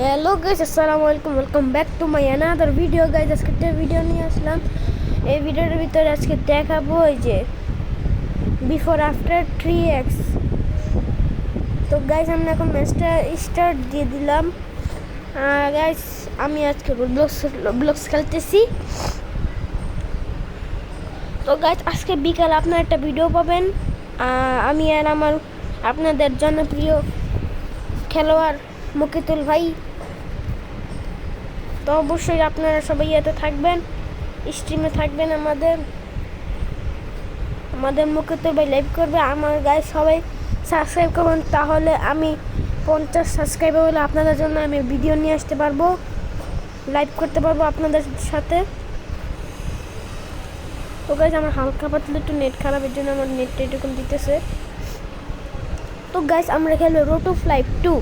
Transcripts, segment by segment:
Hello guys, আসসালামু আলাইকুম। Welcome back to my another video guys. আজকে একটা ভিডিও নিয়ে আসলাম। এই ভিডিওর ভিতরে আজকে দেখাবো এই যে বিফোর আফটার 3x। তো গাইস আমরা এখন ম্যাচটা স্টার্ট দিয়ে দিলাম। গাইস আমি আজকে রোবলক্স খেলতেছি। তো গাইস আজকে বিকাল আপনার একটা ভিডিও পাবেন। আমি আর আমার আপনাদের জনপ্রিয় খেলোয়াড় মুকিতুল ভাই। তো অবশ্যই আপনারা সবাই এতে থাকবেন, স্ট্রিমে থাকবেন। আমাদের মুকিতুল ভাই লাইভ করবে। আমার গাইস সবাই সাবস্ক্রাইব করবেন, তাহলে আমি 50 সাবস্ক্রাইবার হলে আপনাদের জন্য আমি ভিডিও নিয়ে আসতে পারবো, লাইভ করতে পারবো আপনাদের সাথে। তো গাইস আমার হালকা পাতলা একটু নেট খারাপের জন্য আমার নেটটা এরকম দিতেছে। তো গাইস আমরা খেলবো রোটো ফ্লাই 2।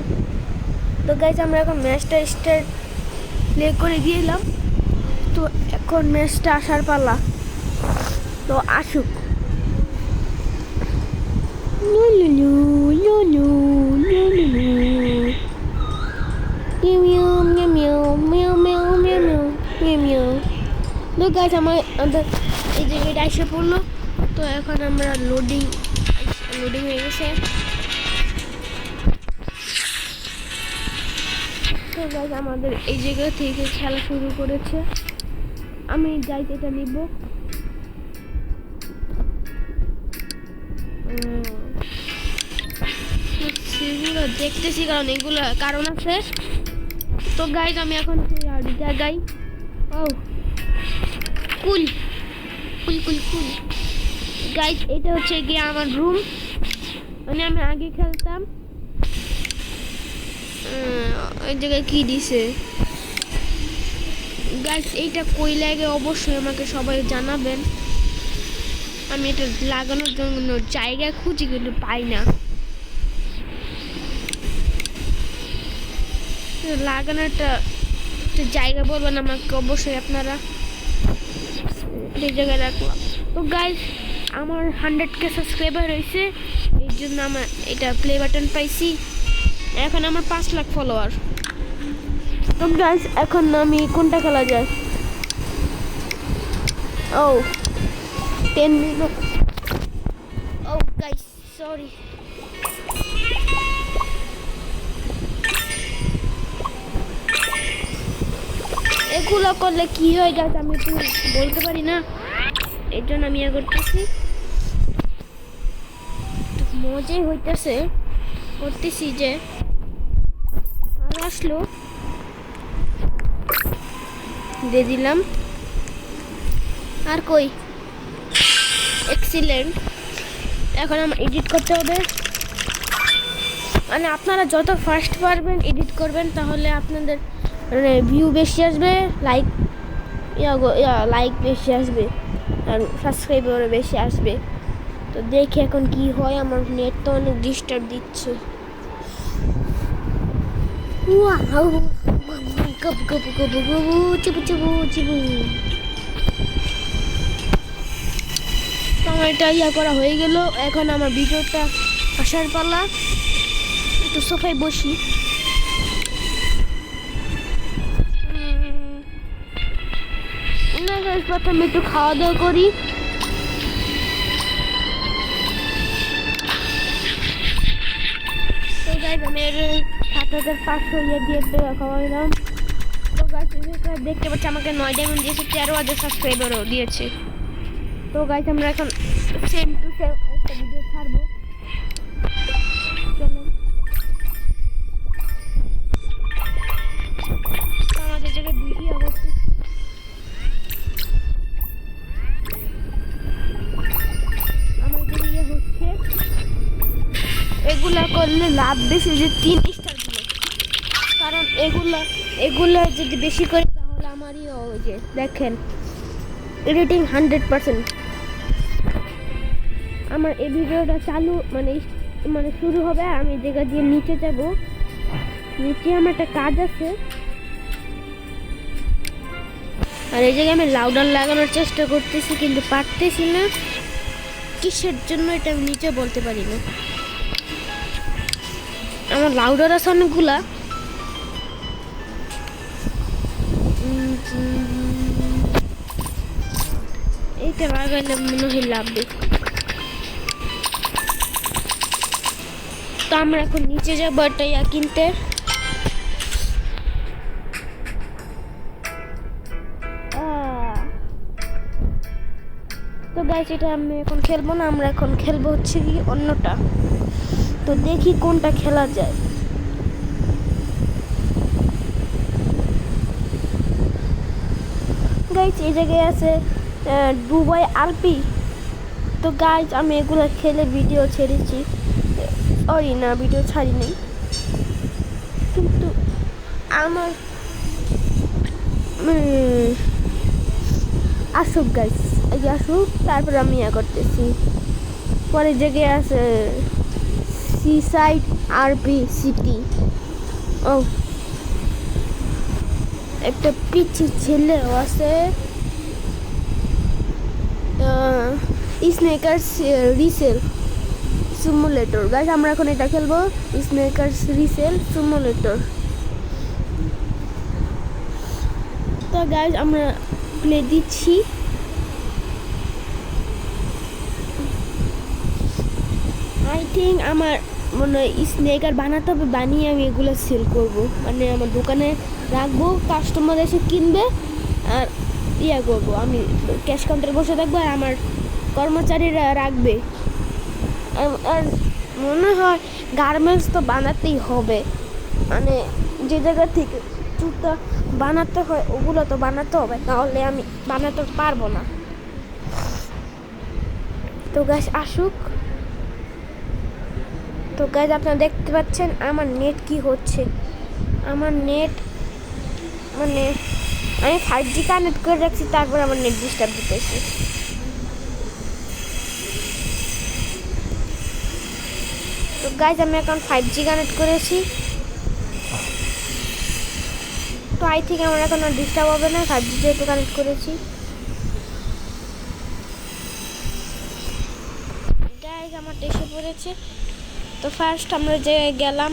তো গাইস আমরা এখন ম্যাচটা স্টার্ট প্লে করে দিলাম। তো এখন ম্যাচটা আসার পালা, তো আসুক। তো গাইস আমাদের এই জায়গাটা এসে পড়লো। তো এখন আমরা লোডিং হয়ে গেছে। তো গাইস আমাদের এই জায়গা থেকে খেলা শুরু করেছে। আমি যাইতে এটা নিব। সেগুলো দেখতেছি কারণ এগুলো কারণ আছে। তো গাইস আমি এখন জায়গায় কুল গাইস এটা হচ্ছে গিয়ে আমার রুম, মানে আমি আগে খেলতাম। ওই জায়গায় কি দিছে গাইস, এইটা কই লাগে অবশ্যই আমাকে সবাই জানাবেন। আমি এটা লাগানোর জন্য জায়গা খুঁজি কিন্তু পাই না। লাগানোটা জায়গা বলবেন আমাকে অবশ্যই আপনারা। এই জায়গায় রাখলাম। তো গাইস আমার 100K সাবস্ক্রাইবার হয়েছে, এই জন্য আমার এটা প্লে বাটন পাইছি। এখন আমার 5 লাখ ফলোয়ার। তো গাইস এখন আমি কোনটা খেলা যায়? 10 মিনিট। Guys sorry. এগুলো করলে কি হয় গাইস আমি তো বলতে পারি না, এর জন্য আমি করতেছি। মজাই হইতেছে করতেছি যে আর আসলো দিয়ে দিলাম। আর কই এক্সিলেন্ট। এখন আমার এডিট করতে হবে, মানে আপনারা যত ফাস্ট পারবেন এডিট করবেন তাহলে আপনাদের মানে ভিউ বেশি আসবে, লাইক বেশি আসবে আর সাবস্ক্রাইবার বেশি আসবে। তো দেখি এখন কি হয়। আমার নেট তো অনেক ডিস্টার্ব দিচ্ছে। আমার এটা করা হয়ে গেল। এখন আমার ভিডিওটা আসার পালা। একটু সোফায় বসি। প্রথমে একটু খাওয়া দাওয়া করি। তো গাইস আমি 7500 দিয়ে খাওয়াইলাম। তো গাইস দেখতে পাচ্ছি আমাকে 9 ডায়মন্ড দিয়েছে, 13,000 সাবস্ক্রাইবারও দিয়েছে। তো গাইস আমরা এখন সেম টু সেম একটা ভিডিও ছাড়বো। চলো আমাদের জায়গায় বৃষ্টি অবস্থা। আমাদের হচ্ছে এগুলা করলে লাভ বেশি, যে 3 স্টারগুলো। কারণ এগুলা যদি বেশি করে তাহলে আমারই ওই যে দেখেন রেটিং 100%। আমার এই ভিডিওটা চালু মানে শুরু হবে। আমি জায়গা দিয়ে নিচে যাব। নিচে আমার একটা কাজ আছে, আর এই জায়গায় আমি লাউডার লাগানোর চেষ্টা করতেছি কিন্তু পারতেছি না। কিসের জন্য এটা আমি নিচে বলতে পারি না। আমার লাউডার আছে অনেকগুলা, এইটা লাগাইলে মনে হয় লাগবে। তো আমরা এখন নিচে যাবো একটা ইয়া কিনতে। তো গাইস এটা আমি এখন খেলবো না, আমরা এখন খেলবো হচ্ছে কি অন্যটা। তো দেখি কোনটা খেলা যায়। গাইস এই জায়গায় আছে দুবাই আরপি। তো গাইস আমি এগুলো খেলে ভিডিও ছেড়েছি, সরি না ভিডিও ছাড়িনি, কিন্তু আমার আসুক গাইস, এই আসুক তারপর আমি ইয়া করতেছি। পরে জায়গায় আছে সিসাইড আরপি সিটি। ও একটা পিচ্ছি ছেলেও আছে। Sneakers resale simulator. গাইস আমরা এখন এটা খেলবো, স্নেকার্স রিসেল সিমুলেটর। তো গাইস আমরা প্লে দিচ্ছি। আই থিঙ্ক আমার মনে হয় স্নেকার বানাতে হবে, বানিয়ে আমি এগুলো সেল করব, মানে আমার দোকানে রাখবো, কাস্টমার এসে কিনবে আর ইয়া করবো, আমি ক্যাশ কাউন্টারে বসে থাকবো আর আমার কর্মচারীরা রাখবে। আর মনে হয় গার্মেন্টস তো বানাতেই হবে, মানে যে জায়গা থেকে জুতা বানাতে হয় ওগুলো তো বানাতে হবে, তাহলে আমি বানাতে পারবো না। তো গাইস আসুক। তো গাইস আপনারা দেখতে পাচ্ছেন আমার নেট কি হচ্ছে। আমার নেট মানে আমি 5G কানেক্ট করে রাখছি, তারপর আমার নেট ডিস্টার্ব দিতেছে। তো গাইস আমি এখন 5G কানেক্ট করেছি, তো আই থিঙ্ক আমার এখন আর ডিস্টার্ব হবে না, 5G যেহেতু কানেক্ট করেছি। গাইস আমার এসে পড়েছে। তো ফার্স্ট আমরা যে গেলাম,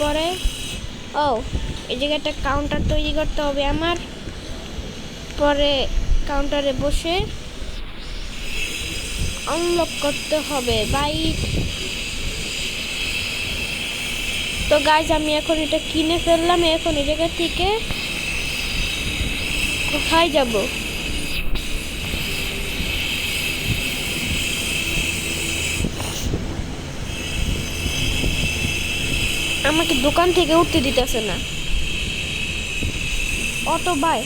পরে এই জায়গায় একটা কাউন্টার তৈরি করতে হবে আমার, পরে কাউন্টারে বসে আনলক করতে হবে বাইক। তো গাইস আমি এখন এটা কিনে ফেললাম, এখন এই জায়গা থেকে কোথায় যাব? আমাকে দোকান থেকে উঠতে দিতেছে না অটো ভাই।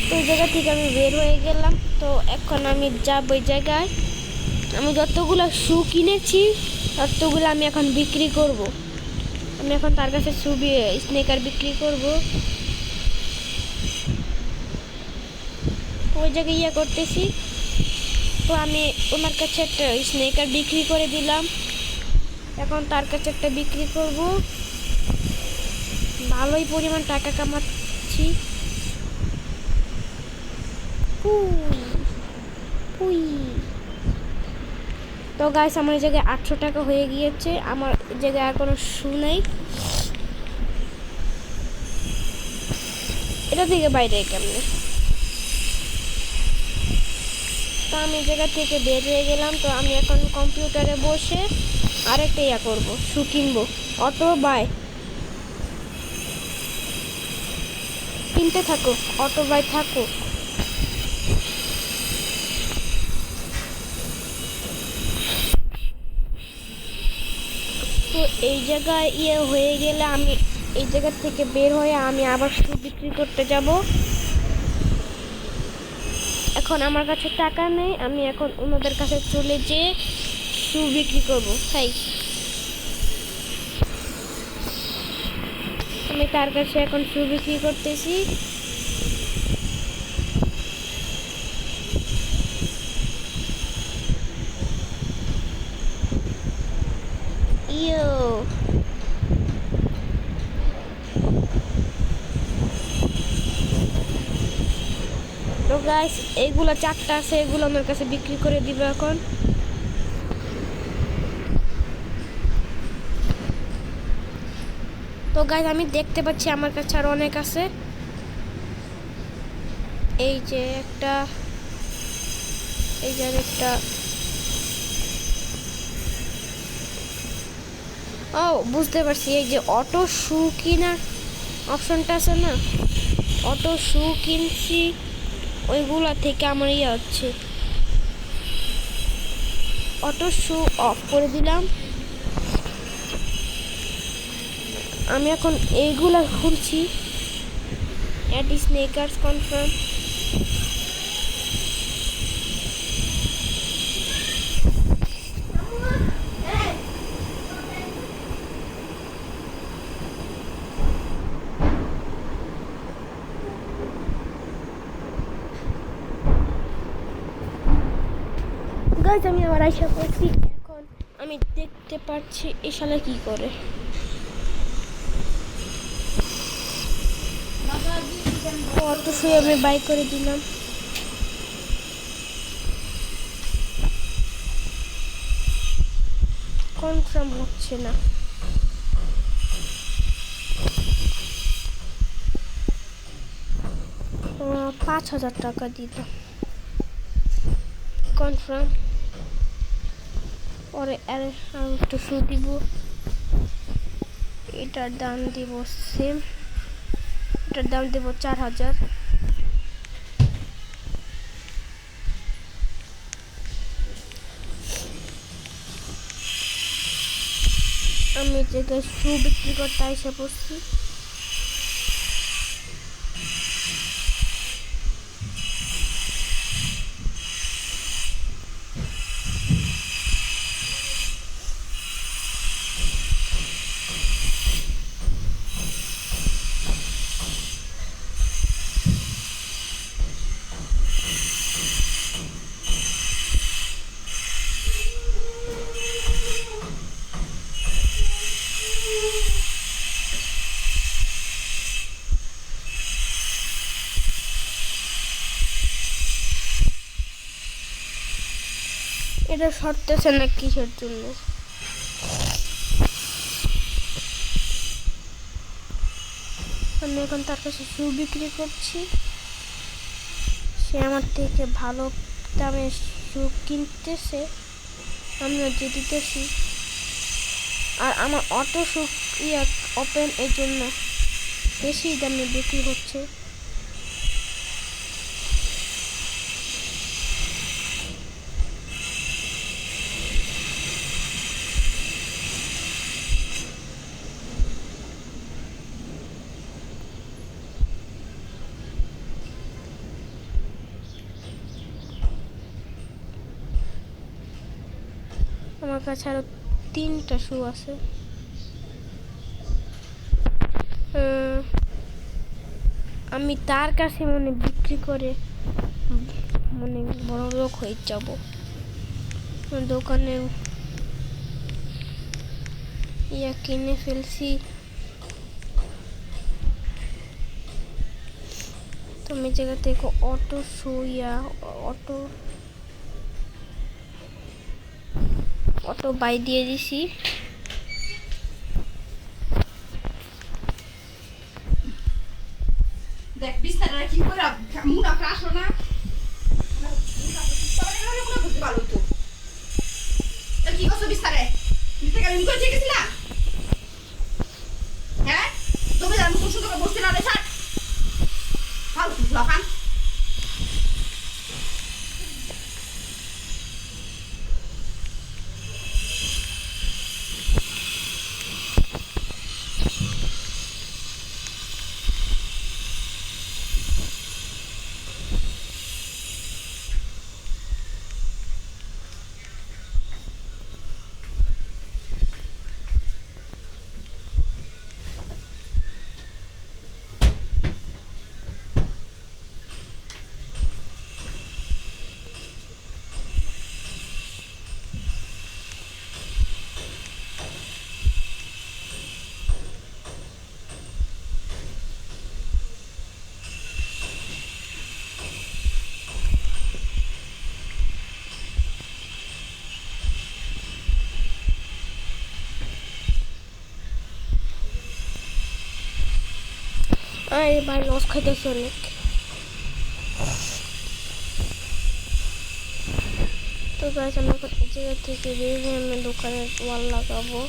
তো ওই জায়গা থেকে আমি বের হয়ে গেলাম। তো এখন আমি যাব ওই জায়গায়, আমি যতগুলো শু কিনেছি ততগুলো আমি এখন বিক্রি করব। আমি এখন তার কাছে শু স্নেকার বিক্রি করব। ওই জায়গায় ইয়ে করতেছি। তো আমি ওনার কাছে একটা স্নেকার বিক্রি করে দিলাম, এখন তার কাছে একটা বিক্রি করব। ভালোই পরিমাণ টাকা কামাচ্ছি। তো গাইস আমার এই জায়গায় 800 টাকা হয়ে গিয়েছে, আমার জায়গায় আর কোনো শু নেই। এটা থেকে বাইরে কেমনে? তো আমি জায়গা থেকে বের হয়ে গেলাম। তো আমি এখন কম্পিউটারে বসে আরেকটা ইয়া করবো, শু কিনবো। অটো বাই, কিনতে থাকো, অটো বাই থাকো। তো এই জায়গায় ইয়ে হয়ে গেলে আমি এই জায়গা থেকে বের হয়ে আমি আবার শু বিক্রি করতে যাব। এখন আমার কাছে টাকা নেই, আমি এখন ওনাদের কাছে চলে যেয়ে শু বিক্রি করব। তাই আমি তার কাছে এখন শু বিক্রি করতেছি। তো গাইস এইগুলো 4টা আছে, এগুলো আমার কাছে বিক্রি করে দিব এখন। তো গাইজ আমি দেখতে পাচ্ছি আমার কাছে আর অনেক আছে। এই যে একটা, এই যে একটা, ও বুঝতে পারছি, এই যে অটো শু কিনার অপশনটা আছে না, অটো শু কিনছি, ওইগুলা থেকে আমার হচ্ছে, অটো শু অফ করে দিলাম। আমি এখন এইগুলা খুলছি, অ্যাড স্নেকার্স কনফার্ম। গাইজ আমি আবার আশা করছি, এখন আমি দেখতে পাচ্ছি এই শালা কি করে। অত শুয়ে আমি বাই করে দিলাম। কনফার্ম হচ্ছে না। 5,000 টাকা দিলাম, কনফার্ম। পরে আর একটু শু দিব, এটার দাম দিব সেম, এটার দাম দেব 4,000। আমি জায়গায় শু বিক্রি করতে এসে পড়ছি। এটা সরতেছে না কিসের জন্য? আমি এখন তার কাছে শু বিক্রি করছি, সে আমার থেকে ভালো দামে শু কিনতেছে, আমিও যে দিতেছি। আর আমার অটো শু ওপেন, এই জন্য বেশি দামে বিক্রি হচ্ছে। আমার কাছে আরো 3টা শু আছে। আমি তার কাছে বিক্রি করে বড় লোক হয়ে যাব। দোকানে কিনে ফেলছি। তুমি জায়গা থেকে অটো শু অটো বাই দিয়ে দিছি। দেখ বিস্তারে কি করে মুনাফা আসলো না, ভালো তো কি করছো বিস্তারে? আমি করে গেছি না, হ্যাঁ তুমি জানো খুব সুন্দর বসতে না রে ছাড় ভালো খান। আরে ভাই লস খাইতেছে অনেক। তো গাছ আমরা এই জায়গা থেকে বেরিয়ে আমি দোকানের ওয়াল লাগাবো।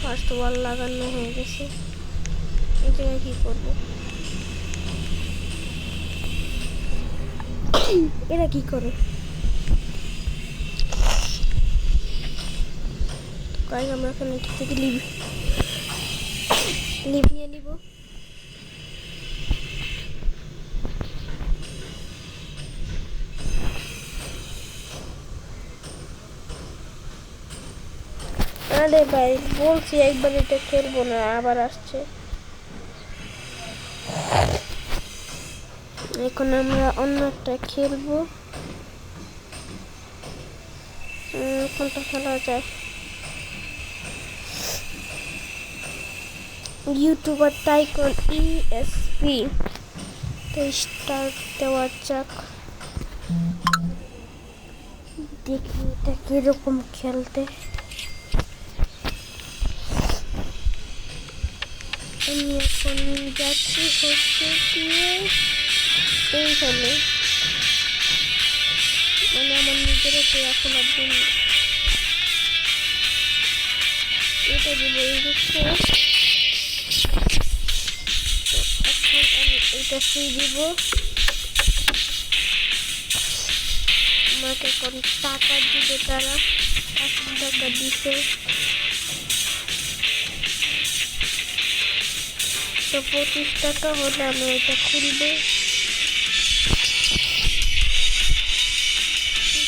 ফার্স্ট ওয়াল লাগানো হয়ে গেছে। এই জায়গায় কি করবো? এরা কি করে? গাইস আমরা এখানে থেকে লিভ নিয়ে নিব। আরে ভাই বলছি একবার এটা খেলবো না, আবার আসছে। এখন আমরা অন্য একটা খেলবো। কোনটা খেলা যায়? YouTuber tycoon ESP. তো স্টার্ট দেওয়া যাক, দেখি এটা কিরকম খেলতে। আমি এখন যাচ্ছি হচ্ছে গিয়ে এইখানে, মানে আমার নিজের তো এখন একদিন এটা দিব এই দিচ্ছে। তো এখন আমি এটা ফ্রি দিব। আমাকে এখন টাকা দিবে তারা, 5 টাকা দিছে। তো 25 টাকা হলে আমি এটা খুলবে।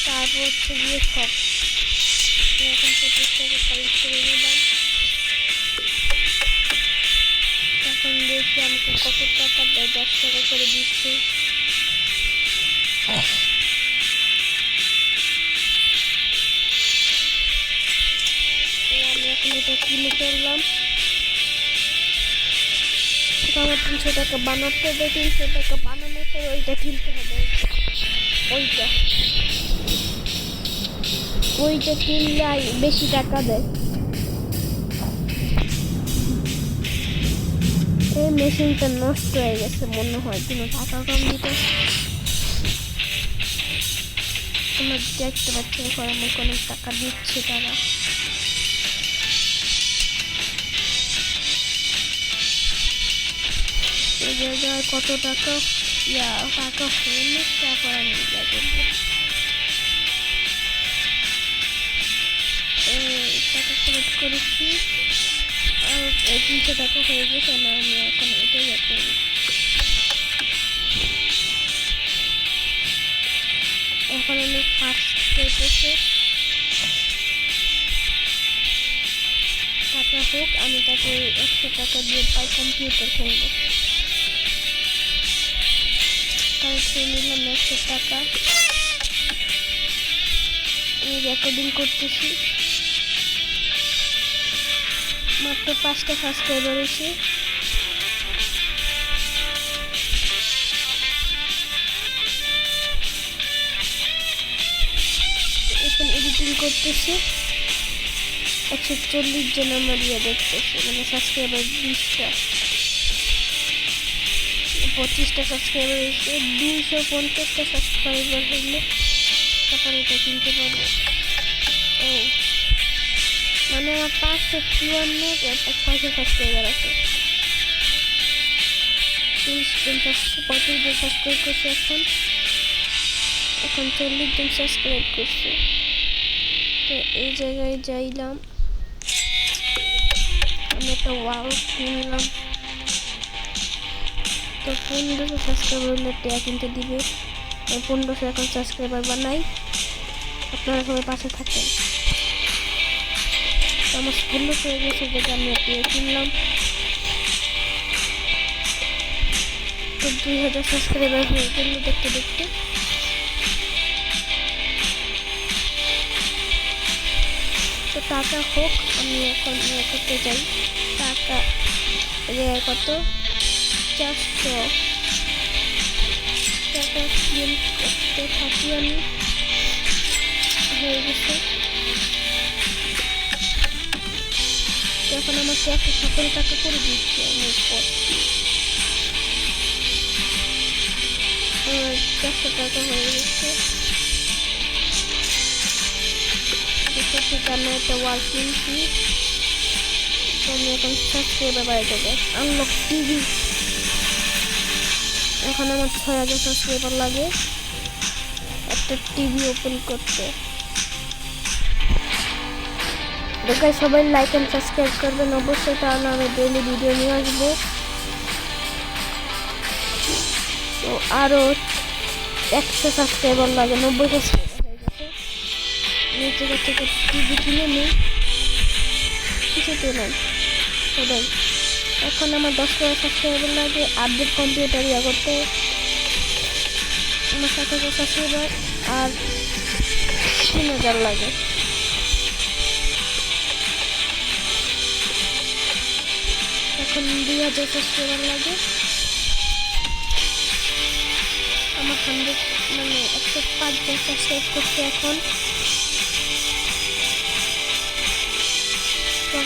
তারপর হচ্ছে গিয়ে সব এখন 25 টাকা কালেক্ট করে নিলাম। এখন দেখি আমাকে কত টাকা দেয়, 10 টাকা করে দিচ্ছে। আমি এখন এটা কিনে ফেললাম। আমার 300 টাকা বানাতে হবে, 300 টাকা বানানোর পর ওইটা কিনতে হবে। ওইটা কিনলে বেশি টাকা দেয়। এই মেশিনটা নষ্ট হয়ে গেছে মনে হয়, কোনো টাকা কম দিতে। তোমরা দেখতে পাচ্ছ এখন আমাকে অনেক টাকা দিচ্ছে তারা। এই জায়গায় কত টাকা টাকা হলে তারপর আমি যা করবো। টাকা খরচ করেছি আর 300 টাকা হয়ে গেছে না, আমি এখন এটাই করবো। এখন আমি ফার্স্ট পেয়েছে টাকা হোক, আমি তাকে 100 টাকা দিয়ে পাই কম্পিউটার কিনবো। তাই খেয়ে নিলাম 100 টাকা। আমি রেকর্ডিং করতেছি, মাত্র 5টা সাবস্ক্রাইবার হয়েছে। এখন এডিটিং করতেছি, 140 জন আমার দেখতেছি, মানে সাবস্ক্রাইবার 20টা, 25টা সাবস্ক্রাইবার হয়েছে। 250টা সাবস্ক্রাইবার হইলে তারপরে এটা কিনতে পারবো। ও মানে আমার 554 600 সাবস্ক্রাইবার আছে। 35 জন সাবস্ক্রাইব করছে, এখন 40 জন সাবস্ক্রাইব করছে। তো এই জায়গায় যাইলাম, আমি একটা ওয়াল কিনলাম। তো 1500 সাবস্ক্রাইবার হলে টিয়া কিনতে দিবে। 1500 এখন সাবস্ক্রাইবার বানাই, আপনারা সবাই পাশে থাকেন। তো আমার 1600 হয়ে গেছে, যেটা আমি টিয়া কিনলাম। তো 2000 সাবস্ক্রাইবার হয়ে গেল দেখতে দেখতে। তো টাকা হোক, আমি এখন ইয়ে করতে চাই। টাকা কত 400 টাকা ক্লেম করতে থাকি আমি। হয়ে গেছে। এখন আমাকে 117 টাকা করে দিচ্ছে অনেক পর 400 টাকা হয়ে গেছে। ঠিকানা একটা ওয়াল কিনছি। আমি এখন সাবস্ক্রাইবার বাড়াই দেবো। আনলক টিভি এখন আমার 6000 সাবস্ক্রাইবার লাগে একটা টিভি ওপেন করতে। দেখে সবাই লাইক এন্ড সাবস্ক্রাইব করবেন অবশ্যই, কারণ আমি ডেইলি ভিডিও নিয়ে আসবো। তো আরও 100 সাবস্ক্রাইবার লাগে, 90 সাবস্ক্রাইবার হয়ে গেছে। নিচে থেকে টিভি কিনে নিই, কিছুতে নাই সবাই। এখন আমার 10,000 সাবস্ক্রাইবার লাগে আপডেট কম্পিউটার ইয়া করতে। আমার 7,000 সাবস্ক্রাইবার আর 3,000 লাগে। এখন 2,000 সাবস্ক্রাইবার লাগে। আমার 105 জন সাবস্ক্রাইব করছে এখন।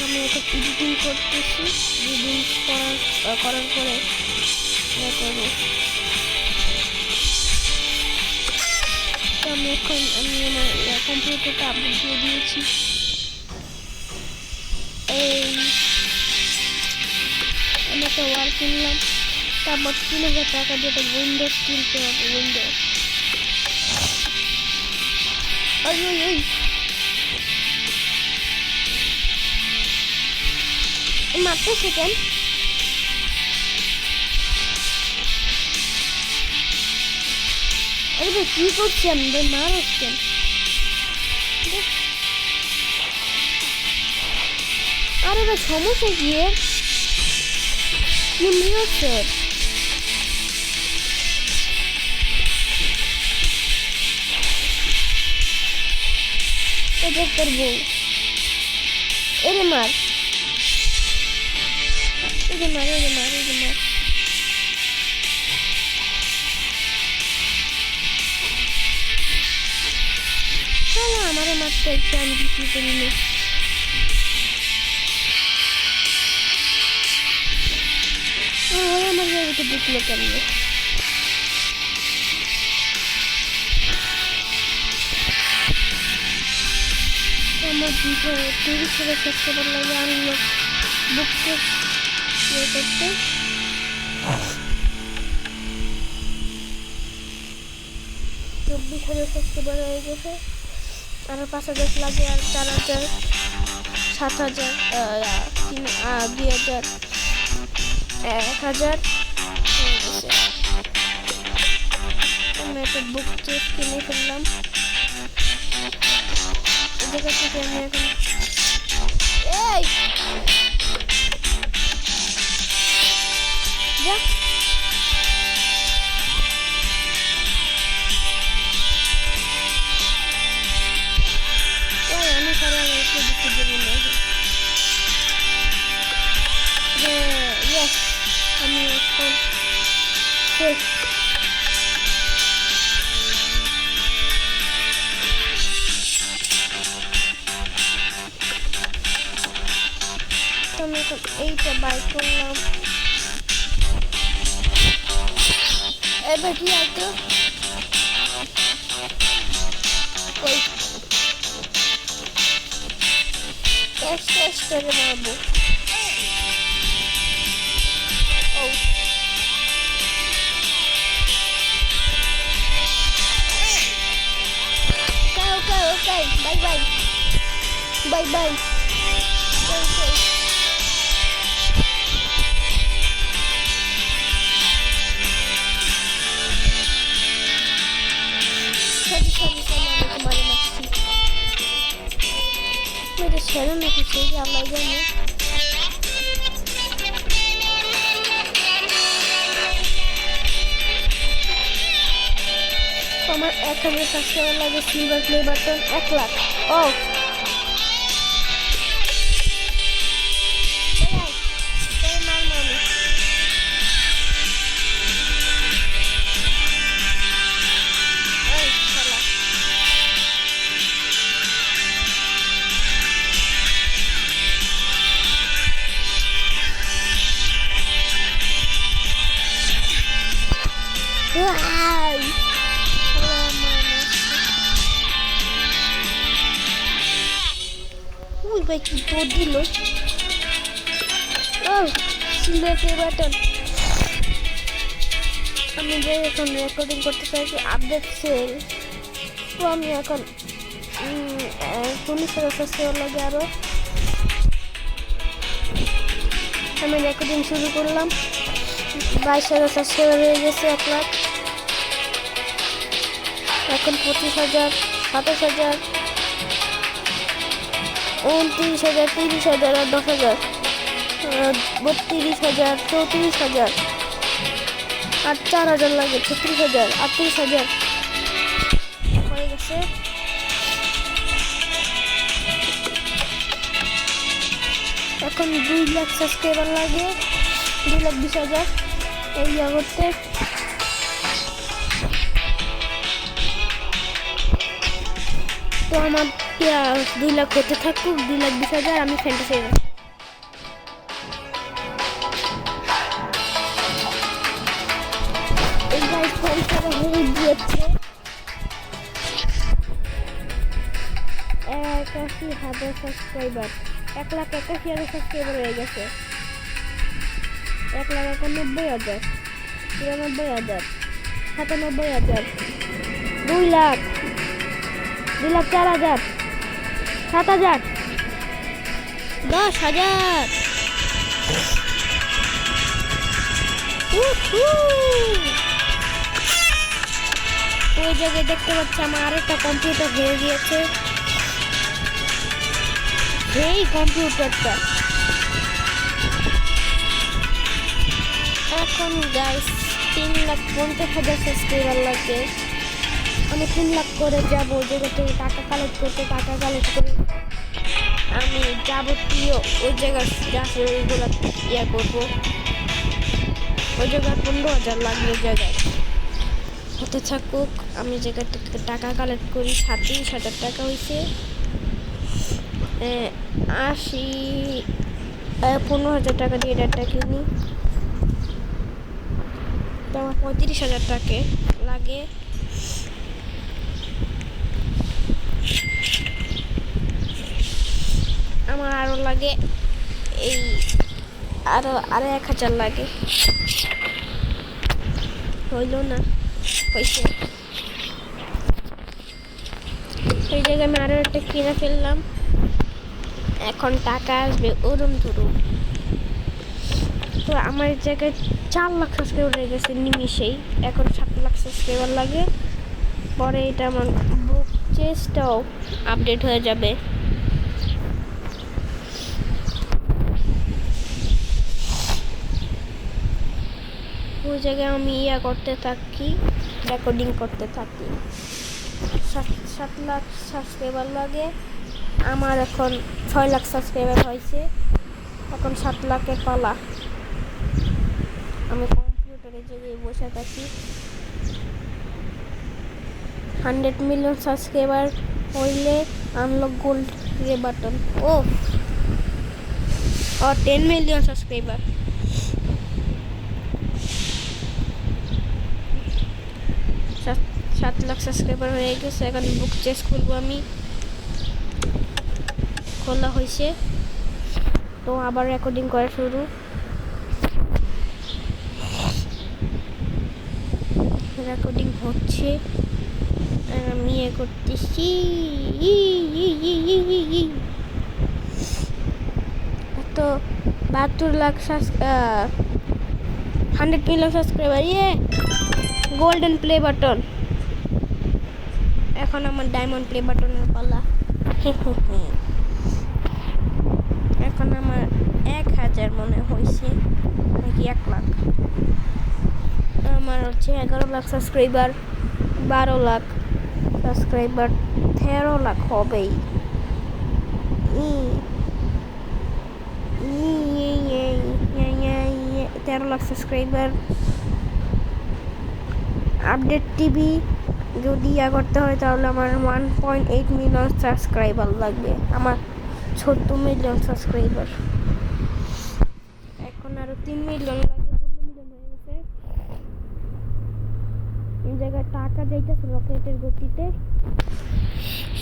আমি এখন এডিটিং করতেছি, এডিটিং করার পরে করবো। তো আমি আমার কম্পিউটারটা আপডেট দিয়ে দিয়েছি। আমি একটা ওয়াল কিনলাম, তারপর 3,000 টাকা দিয়ে একটা উইন্ডোজ কিনতে হবে। উইন্ডোজ মাত্র সেকেন্ড। আরে ভাই কি করছেন ভাই, মার হচ্ছেন। আরে ভাই সমস্যা কি হচ্ছে? তোর বউ এরে মার, এরে মার, এরে মার, এরে মার। চলো আমারও মারতে ইচ্ছে, আমি কিছু করিনি। আমার জায়গাতে ঢুকলো কেমন? আমার 30,000 সাবস্ক্রাইবার লাগে আনলক বুককে ইয়ে করতে। 24,000 সাবস্ক্রাইবার হয়ে গেছে। আরও 5,000 লাগে, আর 4,000, 7,000, 2,000, 1,000 হয়ে গেছে। আমি একটা বুক চেক কিনে ফেললাম। জায়গা থেকে আমি এখন যা আমি সারা একটু দিতে দেবো না। আমি এখন শেষ। আমি এখন এইটা বাই করলাম। এবার কি আছে ওই টেস্ট করে মারবো। ও okay, bye bye. Bye bye. Okay. Sorry, aku kembali masih. Ada channel nih sih, apa aja nih? আমার 1,000 সাবস্ক্রাইবার লাগে, সিলভার প্লে বাটন 1 লাখ। ও ভাই কি দৌড় দিল। ও সিলেক্ট বাটন। আমি যে এখন রেকর্ডিং করতে চাইছি আপডেট সেল, তো আমি এখন 40,000 সাবস্ক্রাইবার লাগে আরো। আমি রেকর্ডিং শুরু করলাম, 22,000 সাবস্ক্রাইবার হয়ে গেছে, 1 লাখ। এখন 25,000, 27,000, 29,000, 30,000 আর 10,000, 32,000, 34,000 আর 4,000 লাগে, 36,000, 38,000 হয়ে গেছে। এখন 2 লাখ সাবস্ক্রাইবার লাগে, 2,20,000 এই করতে। তো আমার 2 লাখ হতে থাকুক, 2,20,000 আমি ফ্যান্টাসি এই গাইস ফ্যান্টাসি হয়ে গিয়েছে 81,000 সাবস্ক্রাইবার, 1,81,000 সাবস্ক্রাইবার হয়ে গেছে। 1,91,000, 93,000, 97,000, 2 লাখ, 2,04,000, 7,000, 10,000। ওই জায়গায় দেখতে পাচ্ছি আমার আরেকটা কম্পিউটার হয়ে গিয়েছে, এই কম্পিউটারটা। এখন গাইস 3,50,000 সাবস্ক্রাইবার লাগে। আমি 3 লাখ করে যাবো, যেটা থেকে টাকা কালেক্ট করতে, টাকা কালেক্ট করে আমি যাবতীয় ওই জায়গায় যা ওইগুলো ইয়ে করবো। ওই জায়গায় 15,000 লাগবে, ওই জায়গায় হতে থাকুক। আমি জায়গা থেকে টাকা কালেক্ট করি, 37,000 টাকা হয়েছে। 15,000 টাকা দিয়ে এটা কিনি, তো আমার 35,000 টাকা লাগে। আমার আরো লাগে এই আরো 1,000 লাগে, হইল না, হয়েছে। এই জায়গায় আমি আরো একটা কিনে ফেললাম, এখন টাকা আসবে ওরম ধরুন। তো আমার জায়গায় 4 লাখ সাবস্ক্রাইবার হয়ে গেছে নিমিশেই। এখন 7 লাখ সাবস্ক্রাইবার লাগে, পরে এটা আমার বুক চেস্টটাও আপডেট হয়ে যাবে। ওই জায়গায় আমি করতে থাকি, রেকর্ডিং করতে থাকি। 7 লাখ সাবস্ক্রাইবার লাগে, আমার এখন 6 লাখ সাবস্ক্রাইবার হয়েছে। এখন 7 লাখের পালা। আমি কম্পিউটারের জায়গায় বসে থাকি। 100 মিলিয়ন সাবস্ক্রাইবার হইলে আনলক গোল্ড প্লে বাটন। ও 10 মিলিয়ন সাবস্ক্রাইবার। 7 লাখ সাবস্ক্রাইবার হয়ে গেছে। এখন বুক চেস্ট খুলবো আমি, খোলা হয়েছে। তো আবার রেকর্ডিং করা শুরু। রেকর্ডিং হচ্ছে আর আমি করতেছি। তো 72 lakh 100 million subscriber, golden play button. এখন আমার ডায়মন্ড প্লে বাটনের পালা। এখন আমার 1,000 মনে হয়েছে নাকি 1 লাখ। আমার হচ্ছে 11 লাখ সাবস্ক্রাইবার, 12 লাখ সাবস্ক্রাইবার, 13 লাখ হবেই। 13 লাখ সাবস্ক্রাইবার। আপডেট টিভি যদি করতে হয় তাহলে আমার 1.8 মিলিয়ন সাবস্ক্রাইবার লাগবে। আমার 14 মিলিয়ন সাবস্ক্রাইবার, এখন আরো 3 মিলিয়ন লাগে, 15 মিলিয়ন হয়ে গেছে। এই জায়গায় টাকা যাইতেছে রকেটের গতিতে।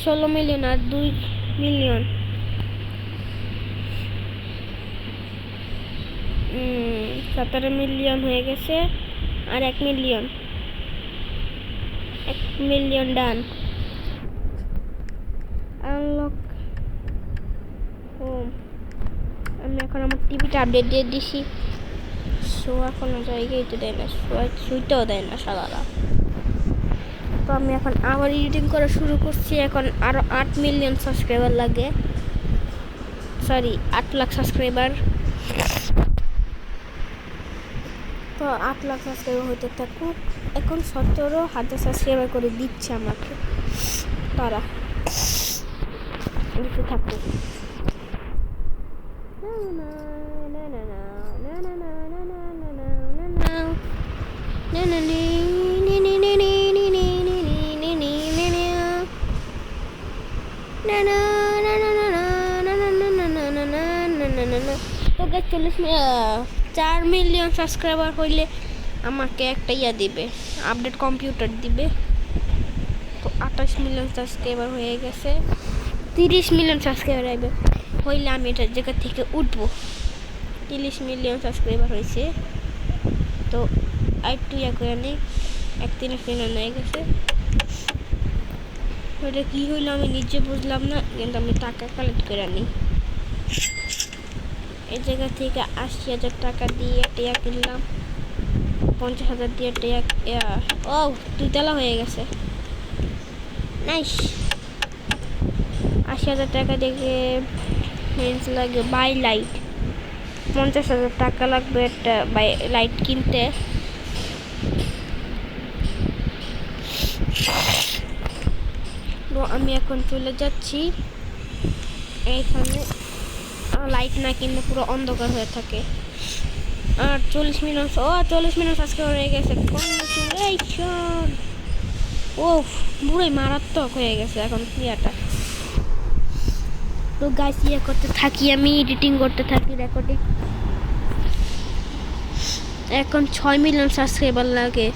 16 মিলিয়ন আর 2 মিলিয়ন, 17 মিলিয়ন হয়ে গেছে, আর 1 million, 1 million done. Unlock home. আমি এখন আমার টিভিটা আপডেট দিয়ে দিছি। শোয়া কোনো জায়গায় তো দেয় না, শুইতেও দেয় না সাদারা। তো আমি এখন আবার এডিটিং করা শুরু করছি। এখন আরও 8 মিলিয়ন সাবস্ক্রাইবার লাগে, সরি 8 লাখ সাবস্ক্রাইবার। তো 8 লাখ সাবস্ক্রাইবার হতে থাকুক। এখন 17,000 সাবস্ক্রাইবার করে দিচ্ছে আমাকে তারা, দিতে থাকুক। তো 4 মিলিয়ন সাবস্ক্রাইবার হইলে আমাকে একটা দিবে, আপডেট কম্পিউটার দিবে। তো 28 মিলিয়ন সাবস্ক্রাইবার হয়ে গেছে, 30 মিলিয়ন সাবস্ক্রাইবার আইবে হইলে আমি এটার জায়গা থেকে উঠবো। 30 মিলিয়ন সাবস্ক্রাইবার হয়েছে, তো আরেকটু করে নিই। 31 মিলিয়ন হয়ে গেছে। ওইটা কী হইলো আমি নিজে বুঝলাম না, কিন্তু আমি টাকা কালেক্ট করে নিই। এই জায়গা থেকে 80,000 টাকা দিয়ে টিয়া কিনলাম, 50,000 দিয়ে টিয়া। ও 2 তলা হয়ে গেছে, নাইস। 80,000 টাকা দেখে মেন্স লাগে বাই লাইট। 50,000 টাকা লাগবে একটা বাই লাইট কিনতে। তো আমি এখন চলে যাচ্ছি এইখানে। লাইট না কিনলে পুরো অন্ধকার হয়ে থাকে। আর 40 মিলিয়ন, 40 মিলিয়ন সাবস্ক্রাইবার হয়ে গেছে। কংগ্রেচুলেশন। ও পুরোই মারাত্মক হয়ে গেছে এখন ইয়াটা। তো গাইস করতে থাকি, আমি এডিটিং করতে থাকি, রেকর্ডিং। এখন 6 মিলিয়ন সাবস্ক্রাইবার লাগে।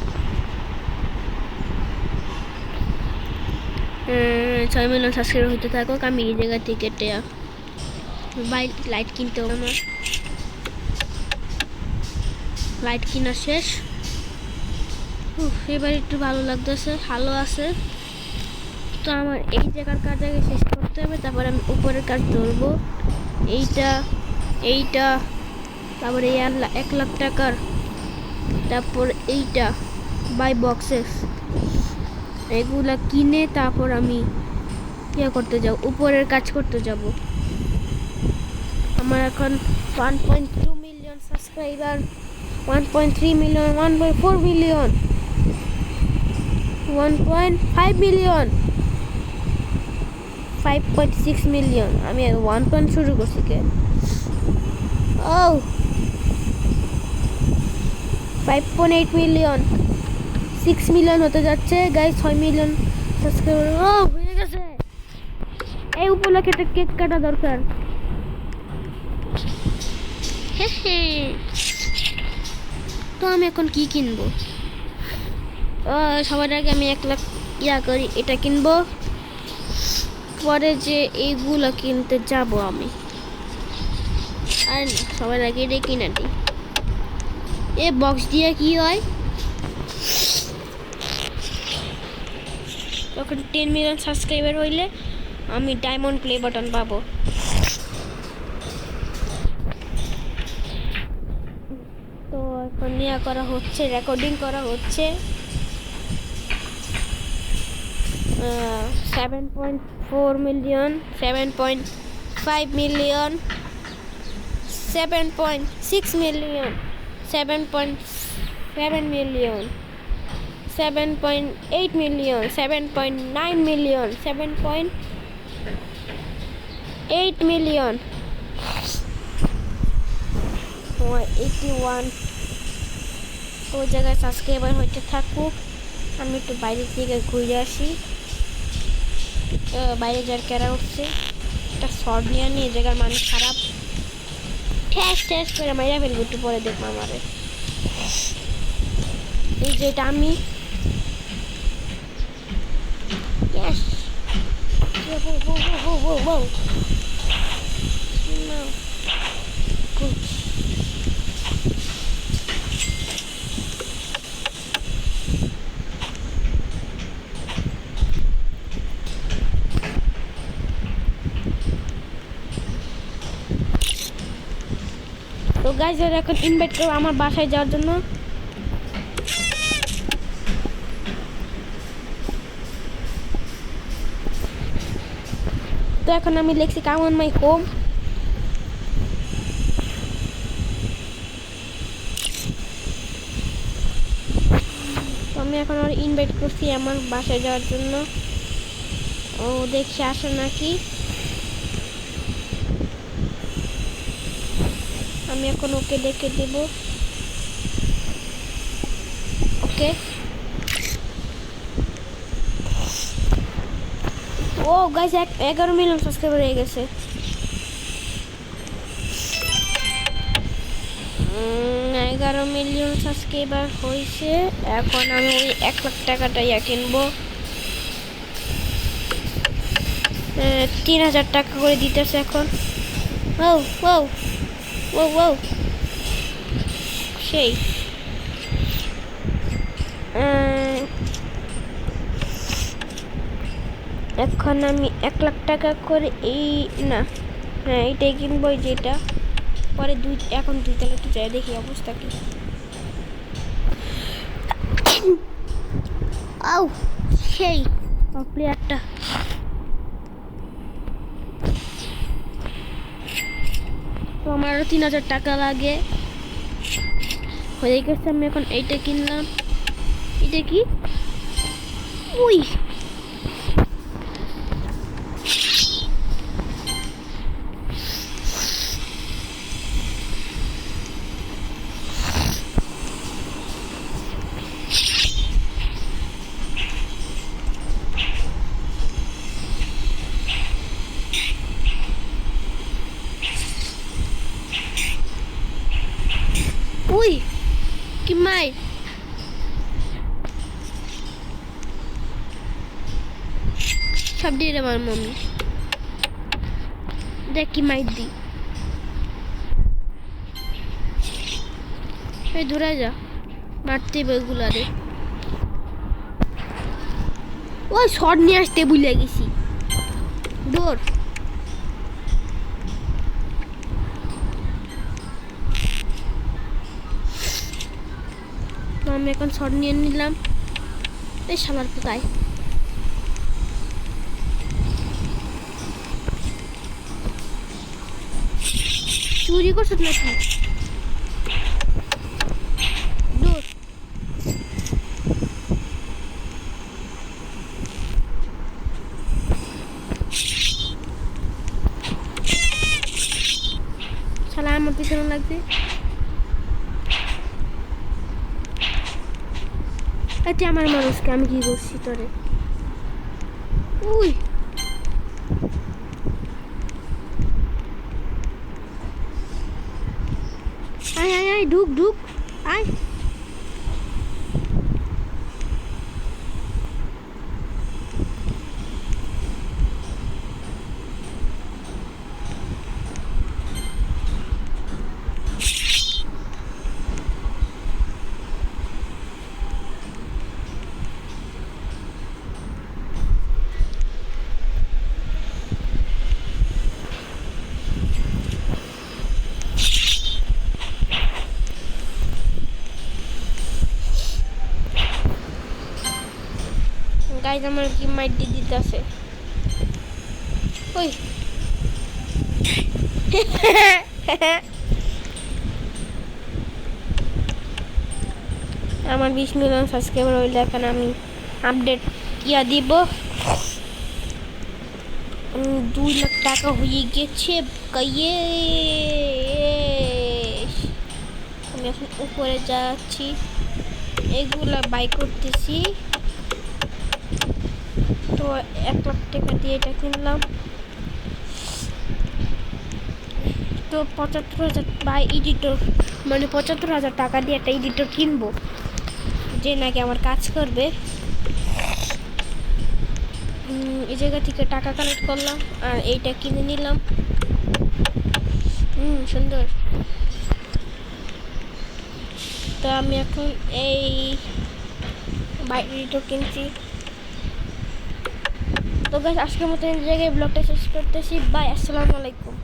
6 মিলিয়ন সাবস্ক্রাইবার হতে থাকুক। আমি এই জায়গা থেকে লাইট কিনতে হবে। আমার লাইট কিনা শেষ। এবার একটু ভালো লাগতেছে, ভালো আছে। তো আমার এই জায়গার কাজ আগে শেষ করতে হবে, তারপর আমি উপরের কাজ ধরবো। এইটা তারপরে 1 লাখ টাকার, তারপর এইটা বাই বক্সেস, এগুলা কিনে তারপর আমি করতে যাব, উপরের কাজ করতে যাব। আমার এখন 1.2 million subscriber, 1.3 million, 1.4 million, 1.5 million, 5.6 million. আমি 1 শুরু করছি কে। ও 5.8 মিলিয়ন, 6 মিলিয়ন হতে যাচ্ছে গাইস। 6 মিলিয়ন সাবস্ক্রাইবার হয়ে গেছে। এই উপলক্ষে একটা কেক কাটা দরকার। তো আমি এখন কি কিনবো? সবার আগে আমি 1 লাখ করি, এটা কিনবো। পরে যে এইগুলো কিনতে যাব আমি, আর না, সবার আগে এটা কিনে দিই। এ বক্স দিয়ে কি হয়? তখন 10 মিলিয়ন সাবস্ক্রাইবার হইলে আমি ডায়মন্ড প্লে বাটন পাবো। তো এখন করা হচ্ছে, রেকর্ডিং করা হচ্ছে। 7.4 million, 7.5 million, 7.6 million, 7.7 million, 7.8 million, 7.9 million, 7.8 million, 81। ওই জায়গায় সাবস্ক্রাইবার হইতে থাকুক। আমি একটু বাইরের দিকে ঘুরে আসি। বাইরে যার কেরা উঠছে, একটা শর্ট নিয়ে এই জায়গার মানুষ খারাপ, ঠ্যাস করে মাইরা ফেলবো। একটু পরে দেখবো আমারে। এই যে এটা আমি, তো গাইজ ওরা এখন ইনভাইট করবো আমার বাসায় যাওয়ার জন্য। তো এখন আমি লিখছি কাম অন মাই হোম। তো আমি এখন ওর ইনভাইট করছি আমার বাসায় যাওয়ার জন্য। ও দেখছি আসে নাকি। আমি এখন ওকে ডেকে দেব। ওকে ও গাইস 11 মিলিয়ন সাবস্ক্রাইবার হয়ে গেছে। 11 মিলিয়ন সাবস্ক্রাইবার হয়েছে। এখন আমি ওই 1 লাখ টাকাটাই কিনবো। 3000 টাকা করে দিতেছে এখন। ও ও ও ও সেই এখন আমি 1 লাখ টাকা করে এই না হ্যাঁ এইটাই কিনবো যেটা পরে এখন 2 তালা একটু যাই দেখি অবস্থা কি। আউ সেই প্লেয়ারটা তো আমার আরো 3000 টাকা লাগে হয়ে গেছে। আমি এখন এইটা কিনলাম। এটা কি উই উই কি মাই সব দিয়ে আমার মামি দেখ কি মাইট দি এই দূরে যা মারতে বেগুলারে। ওই শট নিয়ে আসতে ভুলে গেছি। দৌড় আমি এখন শট নিয়ে নিলাম। এই শালার কোথায় চুরি করছো নাকি? দৌড় শালা আমার পিছনে লাগবে। আচ্ছা আমার মানুষকে আমি কি করছি তোরে? উই আয় আয় আয় ঢুক ঢুক আয়। গাইজ আমার কি মাইট দিয়ে দিতেছে। ওই আমার 20 মিলিয়ন সাবস্ক্রাইবার হইলে এখন আমি আপডেট দিব। 2 লাখ টাকা হয়ে গেছে। আমি এখন উপরে যাচ্ছি এগুলা বাই করতেছি। তো 1 লাখ টাকা দিয়ে এটা কিনলাম। তো 75,000 বাই এডিটর মানে 75,000 টাকা দিয়ে একটা এডিটর কিনবো যে নাকি আমার কাজ করবে। এই জায়গা থেকে টাকা কালেক্ট করলাম আর এইটা কিনে নিলাম। সুন্দর। তো আমি এখন এই বাইক এডিটর কিনছি। তো গাইস আজকের মতো এই জায়গায় ব্লগটা শেষ করতেছি। বাই, আসসালামু আলাইকুম।